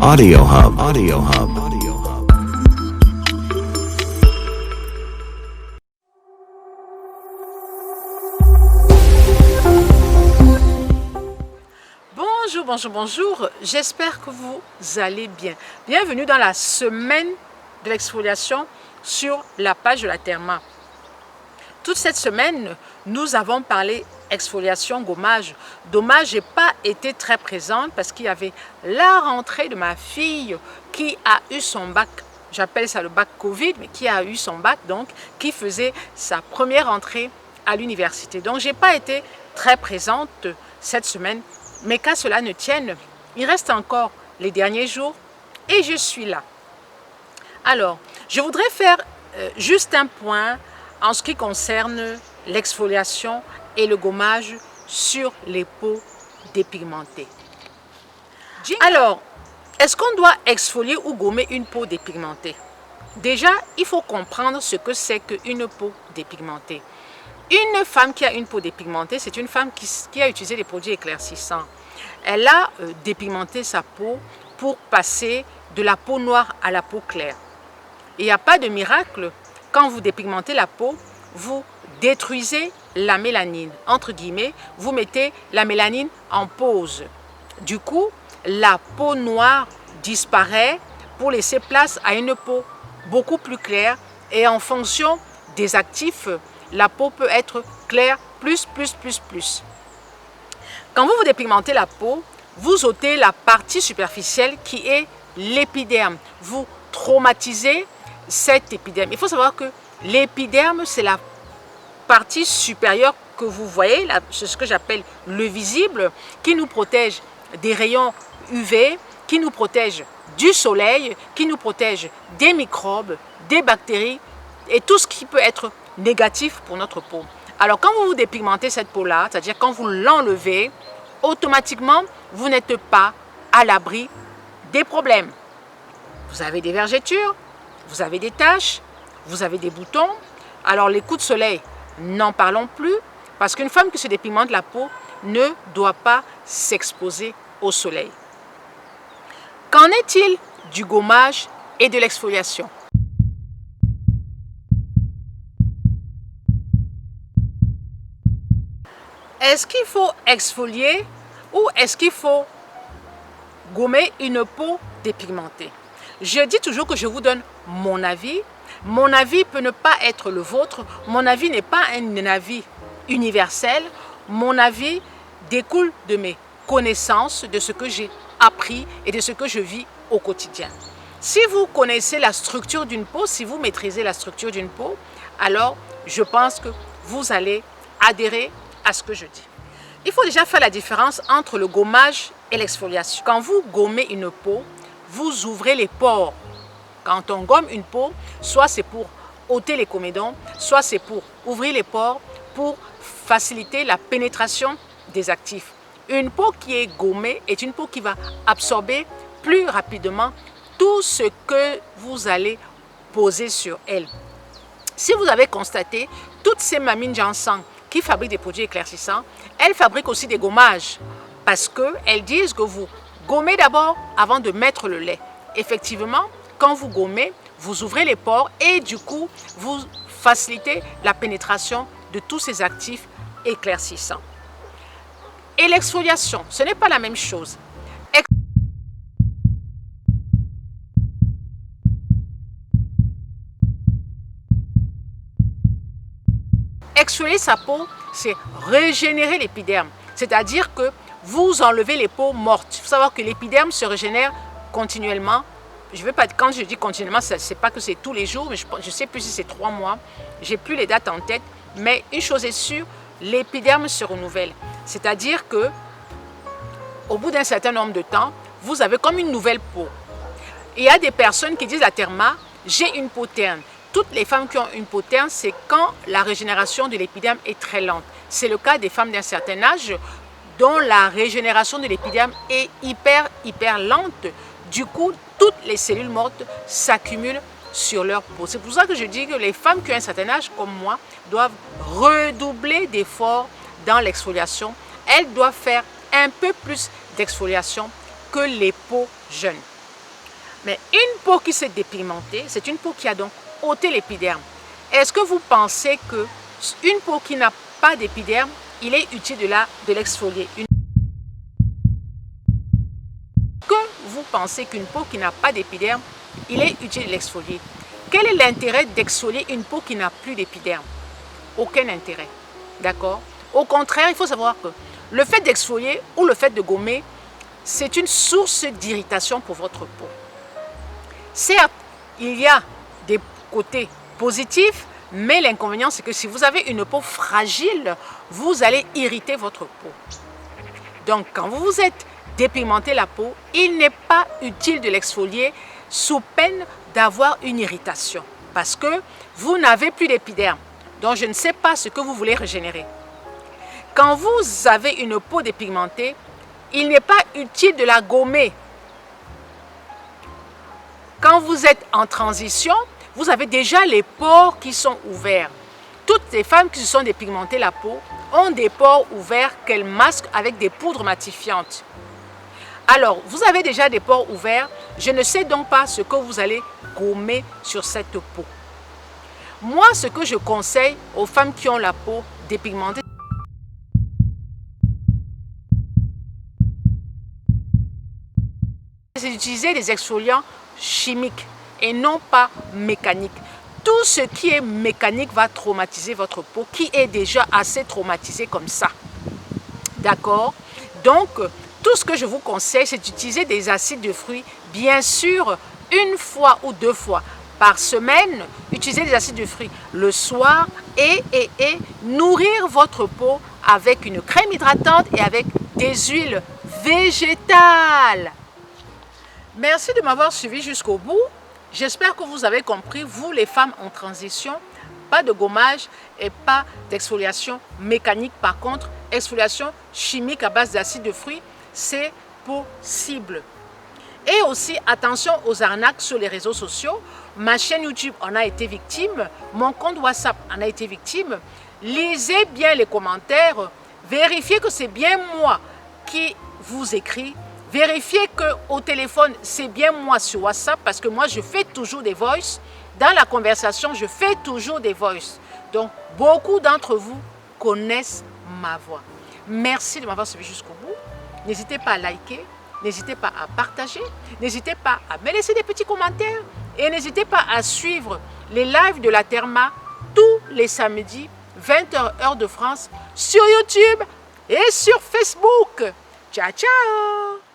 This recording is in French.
Audio Hub. Audio Hub. Audio Hub. Bonjour, bonjour, bonjour. J'espère que vous allez bien. Bienvenue dans la semaine de l'exfoliation sur la page de la Therma. Toute cette semaine, nous avons parlé exfoliation, gommage. Dommage, je n'ai pas été très présente parce qu'il y avait la rentrée de ma fille qui a eu son bac. J'appelle ça le bac Covid, mais qui a eu son bac, donc qui faisait sa première entrée à l'université. Donc, je n'ai pas été très présente cette semaine, mais qu'à cela ne tienne, il reste encore les derniers jours et je suis là. Alors, je voudrais faire juste un point en ce qui concerne l'exfoliation et le gommage sur les peaux dépigmentées. Alors, est-ce qu'on doit exfolier ou gommer une peau dépigmentée? Déjà, il faut comprendre ce que c'est qu'une peau dépigmentée. Une femme qui a une peau dépigmentée, c'est une femme qui a utilisé des produits éclaircissants. Elle a dépigmenté sa peau pour passer de la peau noire à la peau claire. Il n'y a pas de miracle. Quand vous dépigmentez la peau, vous détruisez la mélanine. Entre guillemets, vous mettez la mélanine en pause. Du coup, la peau noire disparaît pour laisser place à une peau beaucoup plus claire. Et en fonction des actifs, la peau peut être claire plus. Quand vous dépigmentez la peau, vous ôtez la partie superficielle qui est l'épiderme. Vous traumatisez cet épiderme. Il faut savoir que l'épiderme, c'est la partie supérieure que vous voyez, c'est ce que j'appelle le visible, qui nous protège des rayons UV, qui nous protège du soleil, qui nous protège des microbes, des bactéries et tout ce qui peut être négatif pour notre peau. Alors quand vous dépigmentez cette peau-là, c'est-à-dire quand vous l'enlevez, automatiquement, vous n'êtes pas à l'abri des problèmes. Vous avez des vergetures, vous avez des taches, vous avez des boutons. Alors les coups de soleil, n'en parlons plus, parce qu'une femme qui se dépigmente la peau ne doit pas s'exposer au soleil. Qu'en est-il du gommage et de l'exfoliation? Est-ce qu'il faut exfolier ou est-ce qu'il faut gommer une peau dépigmentée? Je dis toujours que je vous donne mon avis. Mon avis peut ne pas être le vôtre. Mon avis n'est pas un avis universel. Mon avis découle de mes connaissances, de ce que j'ai appris et de ce que je vis au quotidien. Si vous connaissez la structure d'une peau, si vous maîtrisez la structure d'une peau, alors je pense que vous allez adhérer à ce que je dis. Il faut déjà faire la différence entre le gommage et l'exfoliation. Quand vous gommez une peau, vous ouvrez les pores. Quand on gomme une peau, soit c'est pour ôter les comédons, soit c'est pour ouvrir les pores, pour faciliter la pénétration des actifs. Une peau qui est gommée est une peau qui va absorber plus rapidement tout ce que vous allez poser sur elle. Si vous avez constaté, toutes ces mamines Janssen qui fabriquent des produits éclaircissants, elles fabriquent aussi des gommages parce qu'elles disent que vous gommez d'abord avant de mettre le lait. Effectivement, quand vous gommez, vous ouvrez les pores et du coup, vous facilitez la pénétration de tous ces actifs éclaircissants. Et l'exfoliation, ce n'est pas la même chose. Exfolier sa peau, c'est régénérer l'épiderme. C'est-à-dire que vous enlevez les peaux mortes. Il faut savoir que l'épiderme se régénère continuellement. Je veux pas, quand je dis continuellement, ce n'est pas que c'est tous les jours, mais je ne sais plus si c'est 3 mois. Je n'ai plus les dates en tête. Mais une chose est sûre, l'épiderme se renouvelle. C'est-à-dire que au bout d'un certain nombre de temps, vous avez comme une nouvelle peau. Il y a des personnes qui disent à Therma, j'ai une peau terne. Toutes les femmes qui ont une peau terne, c'est quand la régénération de l'épiderme est très lente. C'est le cas des femmes d'un certain âge dont la régénération de l'épiderme est hyper lente. Du coup, toutes les cellules mortes s'accumulent sur leur peau. C'est pour ça que je dis que les femmes qui ont un certain âge, comme moi, doivent redoubler d'efforts dans l'exfoliation. Elles doivent faire un peu plus d'exfoliation que les peaux jeunes. Mais une peau qui s'est dépigmentée, c'est une peau qui a donc ôté l'épiderme. Est-ce que vous pensez qu'une peau qui n'a pas d'épiderme, il est utile de l'exfolier? Que vous pensez qu'une peau qui n'a pas d'épiderme, il est utile de l'exfolier? Quel est l'intérêt d'exfolier une peau qui n'a plus d'épiderme? Aucun intérêt. D'accord? Au contraire, il faut savoir que le fait d'exfolier ou le fait de gommer, c'est une source d'irritation pour votre peau. Certes, il y a des côtés positifs, mais l'inconvénient, c'est que si vous avez une peau fragile, vous allez irriter votre peau. Donc, quand vous vous êtes dépigmenté la peau, il n'est pas utile de l'exfolier sous peine d'avoir une irritation parce que vous n'avez plus d'épiderme. Donc, je ne sais pas ce que vous voulez régénérer. Quand vous avez une peau dépigmentée, il n'est pas utile de la gommer. Quand vous êtes en transition, vous avez déjà les pores qui sont ouverts. Toutes les femmes qui se sont dépigmentées la peau ont des pores ouverts qu'elles masquent avec des poudres matifiantes. Alors, vous avez déjà des pores ouverts, je ne sais donc pas ce que vous allez gommer sur cette peau. Moi, ce que je conseille aux femmes qui ont la peau dépigmentée, c'est d'utiliser des exfoliants chimiques et non pas mécaniques. Tout ce qui est mécanique va traumatiser votre peau qui est déjà assez traumatisée comme ça. D'accord? Donc, tout ce que je vous conseille, c'est d'utiliser des acides de fruits, bien sûr, une fois ou deux fois par semaine. Utilisez des acides de fruits le soir et nourrir votre peau avec une crème hydratante et avec des huiles végétales. Merci de m'avoir suivi jusqu'au bout. J'espère que vous avez compris, vous les femmes en transition, pas de gommage et pas d'exfoliation mécanique. Par contre, exfoliation chimique à base d'acide de fruits, c'est possible. Et aussi, attention aux arnaques sur les réseaux sociaux. Ma chaîne YouTube en a été victime, mon compte WhatsApp en a été victime. Lisez bien les commentaires, vérifiez que c'est bien moi qui vous écris. Vérifiez qu'au téléphone, c'est bien moi sur WhatsApp parce que moi, je fais toujours des voices. Dans la conversation, je fais toujours des voices. Donc, beaucoup d'entre vous connaissent ma voix. Merci de m'avoir suivi jusqu'au bout. N'hésitez pas à liker, n'hésitez pas à partager, n'hésitez pas à me laisser des petits commentaires et n'hésitez pas à suivre les lives de la Therma tous les samedis, 20h heure de France, sur YouTube et sur Facebook. Ciao, ciao!